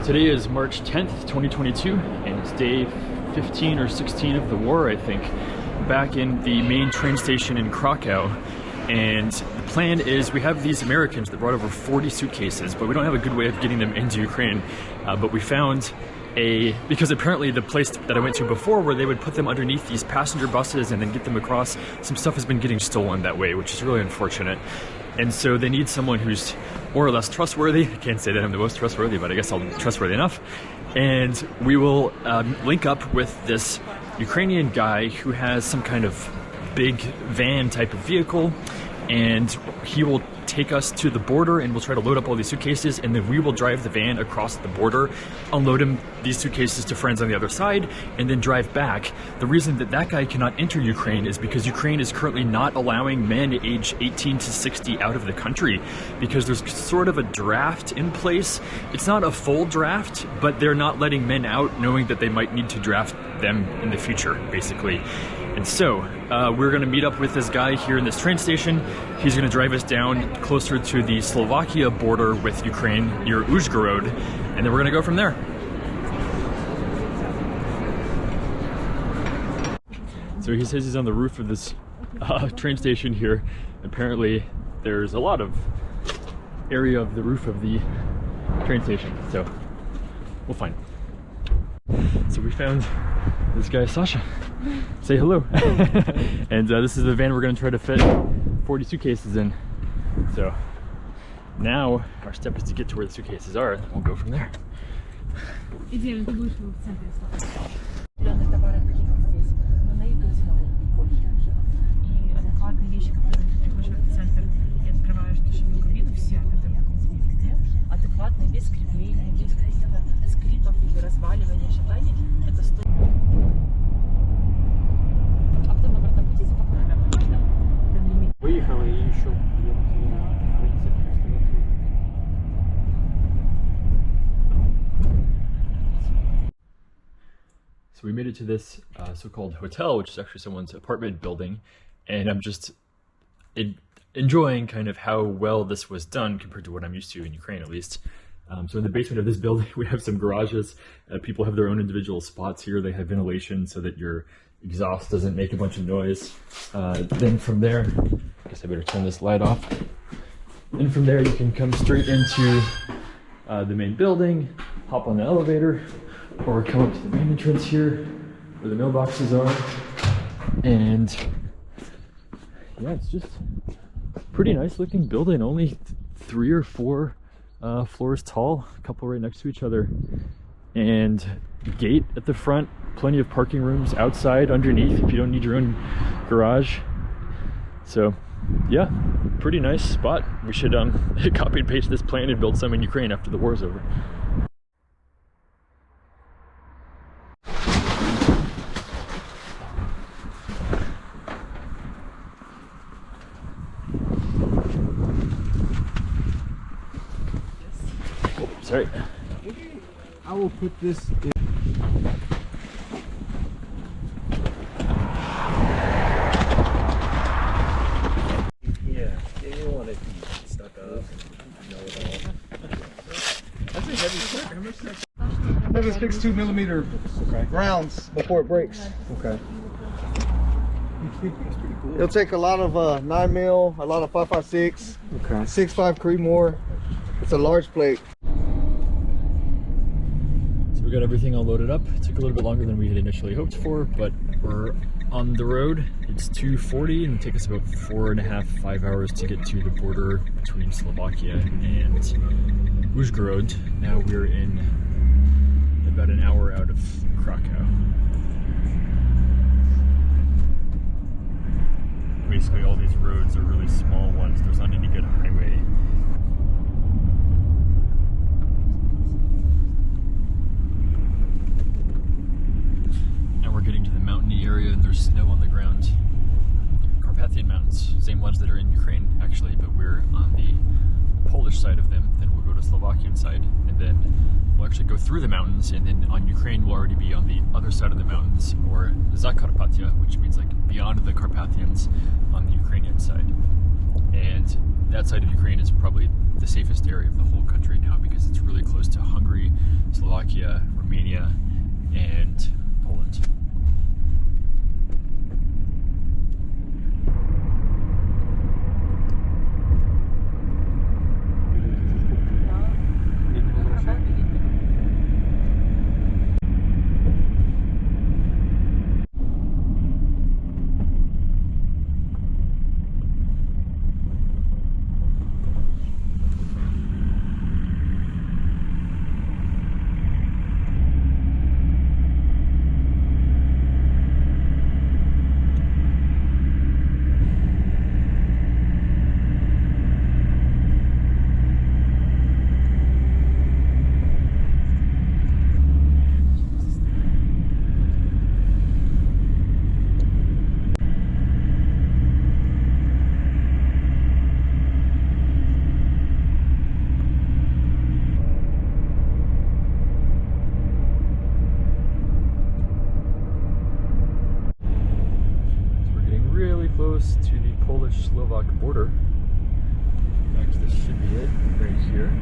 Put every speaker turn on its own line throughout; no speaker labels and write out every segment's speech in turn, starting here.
Today is March 10th, 2022, and it's day 15 or 16 of the war, I think, back in the main train station in Krakow. And the plan is we have these Americans that brought over 40 suitcases, but we don't have a good way of getting them into Ukraine. But we found because apparently the place that I went to before where they would put them underneath these passenger buses and then get them across, some stuff has been getting stolen that way, which is really unfortunate. And so they need someone who's more or less trustworthy. I can't say that I'm the most trustworthy, but I guess I'm trustworthy enough. And we will link up with this Ukrainian guy who has some kind of big van type of vehicle, and he will take us to the border and we'll try to load up all these suitcases, and then we will drive the van across the border, unload these suitcases to friends on the other side, and then drive back. The reason that that guy cannot enter Ukraine is because Ukraine is currently not allowing men age 18 to 60 out of the country because there's sort of a draft in place. It's not a full draft, but they're not letting men out knowing that they might need to draft them in the future, basically. And so we're going to meet up with this guy here in this train station. He's going to drive us down closer to the Slovakia border with Ukraine near Uzhgorod, and then we're going to go from there. So he says he's on the roof of this train station here. Apparently there's a lot of area of the roof of the train station, so we'll find him. So we found this guy, Sasha. Say hello. And this is the van we're going to try to fit 40 suitcases in. So now our step is to get to where the suitcases are, and we'll go from there. So we made it to this so-called hotel, which is actually someone's apartment building, and I'm just enjoying kind of how well this was done compared to what I'm used to in Ukraine, at least. So in the basement of this building, we have some garages. People have their own individual spots here. They have ventilation so that your exhaust doesn't make a bunch of noise. Then from there, I guess I better turn this light off. Then from there, you can come straight into the main building, hop on the elevator, or come up to the main entrance here where the mailboxes are. And yeah, it's just a pretty nice looking building, only 3 or 4 floors tall, a couple right next to each other, and gate at the front, plenty of parking rooms outside underneath if you don't need your own garage. So yeah, pretty nice spot. We should copy and paste this plan and build some in Ukraine after the war is over. Sorry.
I will put this in. Yeah, you want it stuck up. That's a heavy stick. How much is that? That is 62mm rounds before it breaks. Okay. It'll take a lot of 9mm, a lot of 5.56, okay, 6.5 Creedmoor. It's a large plate.
We got everything all loaded up. It took a little bit longer than we had initially hoped for, but we're on the road. It's 2:40 and it'll take us about 4.5–5 hours to get to the border between Slovakia and Uzhgorod. Now we're in about an hour out of Krakow. Basically all these roads are really small ones. There's not any good highway. Getting to the mountainy area, and there's snow on the ground. Carpathian Mountains, same ones that are in Ukraine actually, but we're on the Polish side of them. Then we'll go to Slovakian side, and then we'll actually go through the mountains, and then on Ukraine we'll already be on the other side of the mountains, or Zakarpattia, which means like beyond the Carpathians on the Ukrainian side. And that side of Ukraine is probably the safest area of the whole country now because it's really close to Hungary, Polish-Slovak border. In fact, this should be it right here.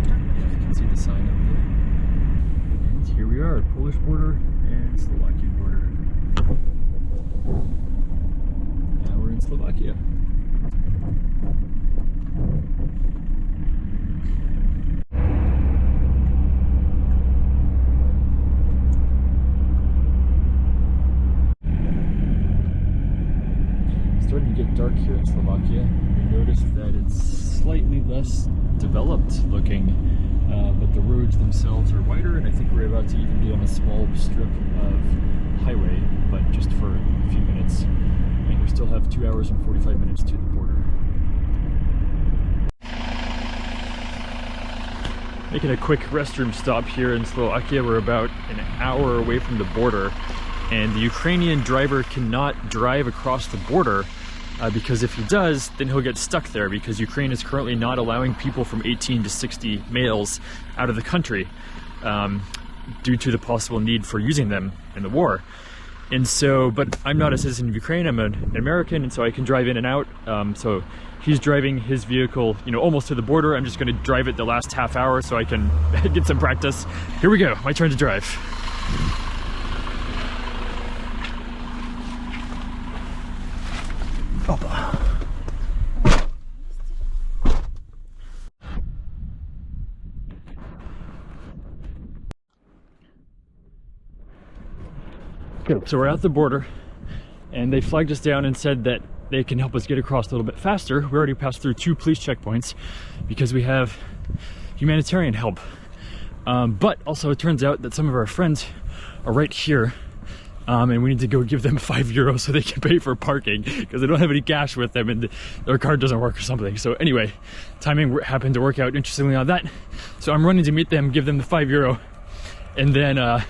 You can see the sign up there. And here we are, Polish border and Slovakian border. Now we're in Slovakia. Starting to get dark here in Slovakia. We noticed that it's slightly less developed looking, but the roads themselves are wider, and I think we're about to even get on a small strip of highway, but just for a few minutes. And we still have 2 hours and 45 minutes to the border. Making a quick restroom stop here in Slovakia. We're about an hour away from the border, and the Ukrainian driver cannot drive across the border because if he does, then he'll get stuck there, because Ukraine is currently not allowing people from 18 to 60 males out of the country due to the possible need for using them in the war. And so, but I'm not a citizen of Ukraine, I'm an American, and so I can drive in and out. So he's driving his vehicle, you know, almost to the border. I'm just going to drive it the last half hour so I can get some practice. Here we go, my turn to drive. So we're at the border, and they flagged us down and said that they can help us get across a little bit faster. We already passed through 2 police checkpoints because we have humanitarian help. But also it turns out that some of our friends are right here, and we need to go give them €5 so they can pay for parking because they don't have any cash with them and their card doesn't work or something. So anyway, timing happened to work out interestingly on that. So I'm running to meet them, give them the €5, and then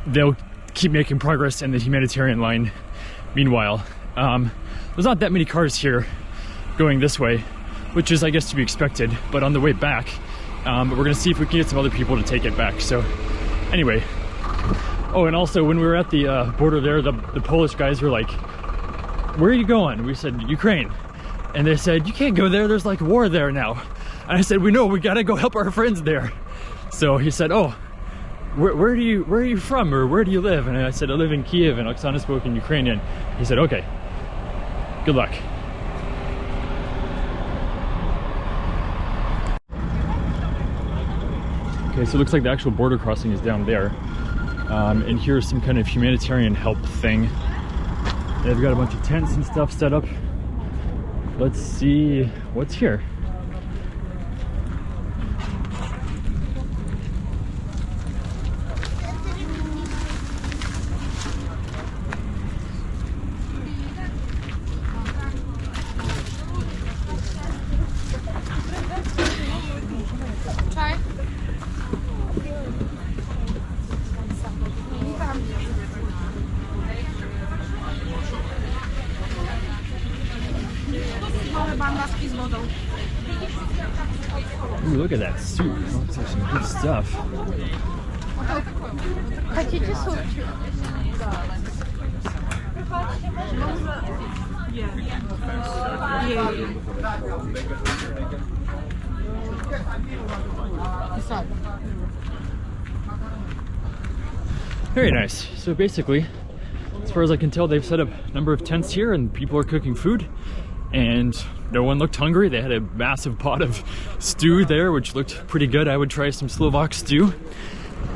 they'll keep making progress in the humanitarian line. Meanwhile, there's not that many cars here going this way, which is, I guess, to be expected, but on the way back, but we're gonna see if we can get some other people to take it back. So anyway, oh, and also when we were at the border there, the Polish guys were like, where are you going? We said, Ukraine. And they said, you can't go there, there's like war there now. And I said, we know, we gotta go help our friends there. So he said, oh, where are you from, or where do you live? And I said, I live in Kiev, and Oksana spoke in Ukrainian. He said, okay, good luck. Okay, so it looks like the actual border crossing is down there. And here's some kind of humanitarian help thing. They've got a bunch of tents and stuff set up. Let's see what's here. Ooh, look at that soup. Looks like some good stuff. Very nice. So basically, as far as I can tell, they've set up a number of tents here and people are cooking food, and no one looked hungry. They had a massive pot of stew there, which looked pretty good. I would try some Slovak stew.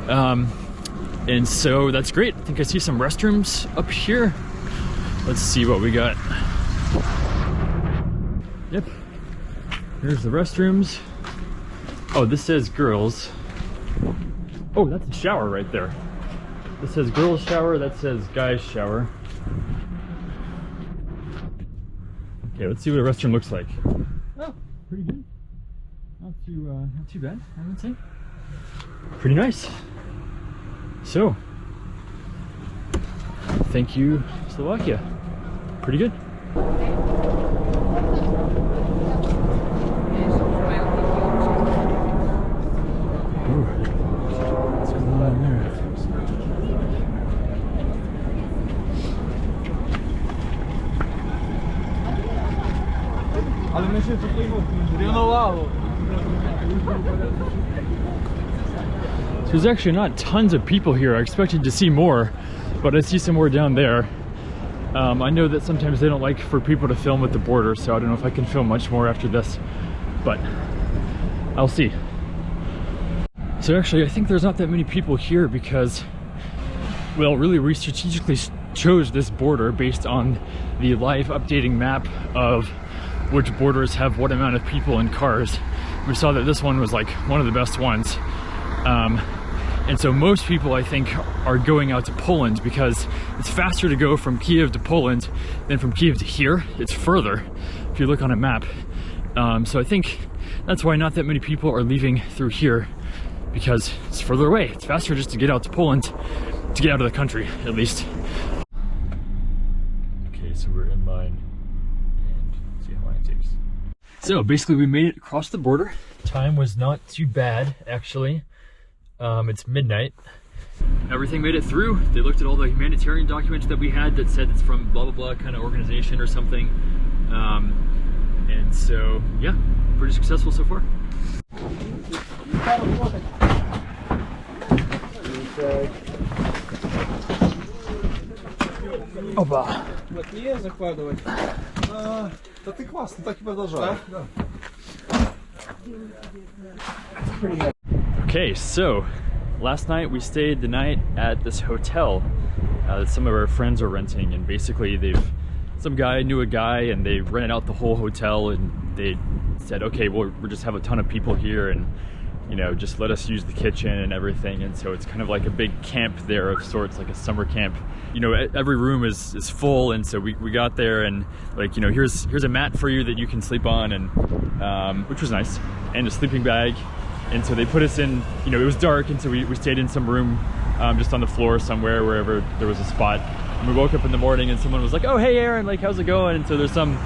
And so that's great. I think I see some restrooms up here. Let's see what we got. Yep. Here's the restrooms. Oh, this says girls. Oh, that's a shower right there. This says girls shower, that says guys shower. Okay, let's see what a restroom looks like. Oh, pretty good. Not too bad, I would say. Pretty nice. So, thank you, Slovakia. Pretty good. Ooh. What's going on there? So there's actually not tons of people here. I expected to see more, but I see some more down there. I know that sometimes they don't like for people to film at the border, so I don't know if I can film much more after this, but I'll see. So actually, I think there's not that many people here because, well, really we strategically chose this border based on the live updating map of which borders have what amount of people and cars. We saw that this one was like one of the best ones. And so most people, I think, are going out to Poland because it's faster to go from Kiev to Poland than from Kiev to here. It's further if you look on a map. So I think that's why not that many people are leaving through here, because it's further away. It's faster just to get out to Poland, to get out of the country, at least. Okay, so we're in line and see how long it takes. So basically we made it across the border. Time was not too bad, actually. It's midnight. Everything made it through. They looked at all the humanitarian documents that we had that said it's from blah blah blah kind of organization or something. And so, yeah, pretty successful so far. Opa.
To ty kwasny, taki podążaj.
Okay, so last night we stayed the night at this hotel that some of our friends are renting, and basically some guy knew a guy and they rented out the whole hotel, and they said, okay, we'll just have a ton of people here and, you know, just let us use the kitchen and everything. And so it's kind of like a big camp there of sorts, like a summer camp. You know, every room is full, and so we got there and, like, you know, here's a mat for you that you can sleep on, and which was nice, and a sleeping bag. And so they put us in, you know, it was dark, and so we stayed in some room just on the floor somewhere, wherever there was a spot. And we woke up in the morning and someone was like, oh, hey Aaron, like, how's it going? And so there's some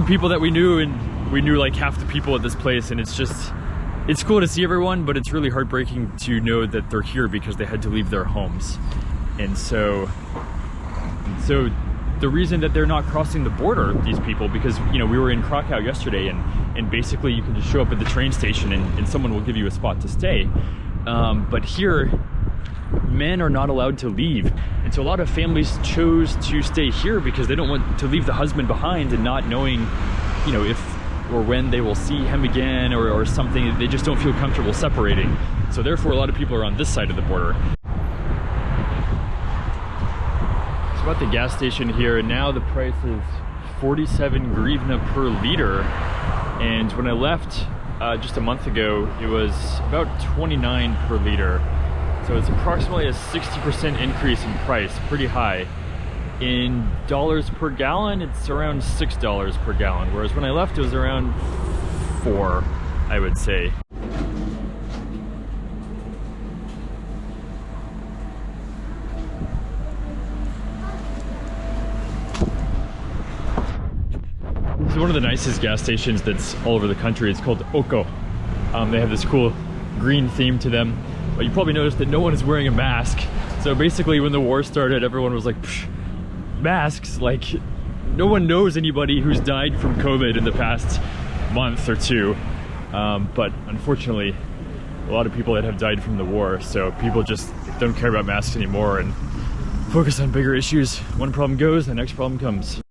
people that we knew, and we knew like half the people at this place, and it's cool to see everyone, but it's really heartbreaking to know that they're here because they had to leave their homes. And so the reason that they're not crossing the border, these people, because, you know, we were in Krakow yesterday, and basically you can just show up at the train station and someone will give you a spot to stay. But here, men are not allowed to leave. And so a lot of families chose to stay here because they don't want to leave the husband behind and not knowing, you know, if or when they will see him again or something. They just don't feel comfortable separating. So therefore a lot of people are on this side of the border. So we're at the gas station here, and now the price is 47 hryvnia per liter. And when I left just a month ago, it was about 29 per liter. So it's approximately a 60% increase in price, pretty high. In dollars per gallon, it's around $6 per gallon, whereas when I left it was around 4, I would say. This is one of the nicest gas stations that's all over the country. It's called Oko. They have this cool green theme to them, but you probably noticed that no one is wearing a mask. So basically when the war started, everyone was like, psh, masks? Like, no one knows anybody who's died from COVID in the past month or two. But unfortunately, a lot of people that have died from the war, so people just don't care about masks anymore and focus on bigger issues. One problem goes, the next problem comes.